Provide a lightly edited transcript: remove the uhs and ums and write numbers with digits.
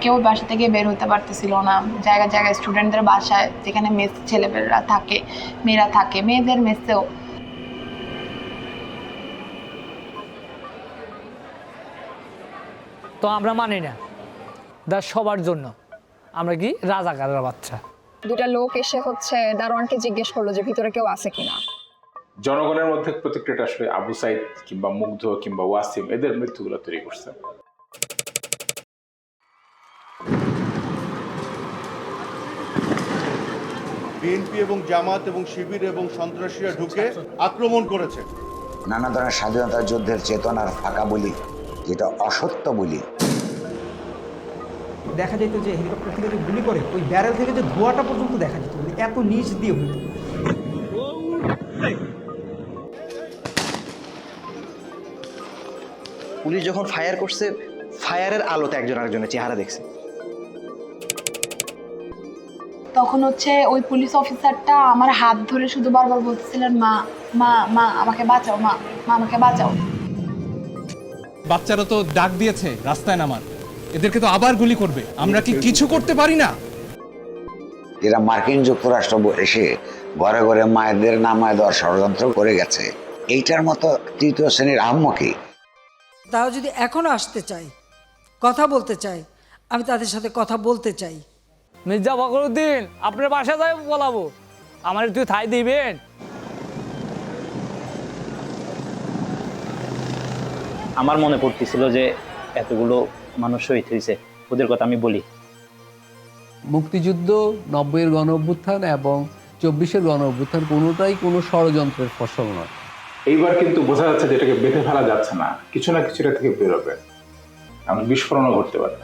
কেউ বাসা থেকে বের হতে পারতেছিল না। জায়গায় জায়গায় স্টুডেন্টদের বাসায়, যেখানে মেস ছেলেমেয়েরা থাকে, মেয়েরা থাকে, মেয়েদের মেসেও। তো আমরা মানি না, সবার জন্য আমরা কি রাজাকারের বাচ্চা। দুটা লোক এসে দারোয়ানকে জিজ্ঞেস করলো যে ভিতরে কেউ আছে কিনা। জনগণের মধ্যে প্রতিক্রিয়াটা আসলে আবু সাইদ কিংবা মুগ্ধ কিংবা ওয়াসিম এদের মৃত্যুগুলো তৈরি করছে। বিএনপি এবং জামাত এবং শিবির এবং সন্ত্রাসীরা ঢুকে আক্রমণ করেছে। নানা ধরনের স্বাধীনতা যুদ্ধের চেতনার ফাঁকা বলি, যেটা অসত্য বলি। দেখা যেত যে হেলিকপ্টার থেকে যে গুলি করে ওই ব্যারেল থেকে যে ধোঁয়াটা পর্যন্ত দেখা যেত, মানে এত নিচ দিয়ে হইত। পুলিশ যখন ফায়ার করছে, ফায়ারের আলোতে একজন আরেকজনের চেহারা দেখছে। তখন ওই পুলিশ অফিসারটা আমার হাত ধরে শুধু বারবার বলতেছিলেন, মা মা মা আমাকে বাঁচাও, মা মা আমাকে বাঁচাও। বাচ্চারা তো ডাক দিয়েছে রাস্তায় নামার, এদেরকে তো আবার গুলি করবে, আমরা কি কিছু করতে পারি না? এরা মার্কিন যুক্তরাষ্ট্র এসে ঘরে ঘরে মায়েদের নামায় দেওয়ার ষড়যন্ত্র করে গেছে। এইটার মতো তৃতীয় শ্রেণীর আহম্মকি। তাও যদি এখনো আসতে চাই, কথা বলতে চাই, আমি তাদের সাথে কথা বলতে চাই। মির্জা ফখরুদ্দিন, আপনার বাসা যাই বলাবো, আমার তুই থাই দিবেন? আমার মনে পড়তেছিল যে এতগুলো মানুষ শহীদ হয়েছে, ওদের কথা আমি বলি। মুক্তিযুদ্ধ, 90-এর গণ অভ্যুত্থান এবং 24-এর গণ অভ্যুত্থান কোনোটাই কোনো ষড়যন্ত্রের ফসল নয়। এইবার কিন্তু বোঝা যাচ্ছে যে এটাকে বেঁধে ফেলা যাচ্ছে না, কিছু না কিছু এটা থেকে বেরোবে, এমন বিস্ফোরণও ঘটতে পারে।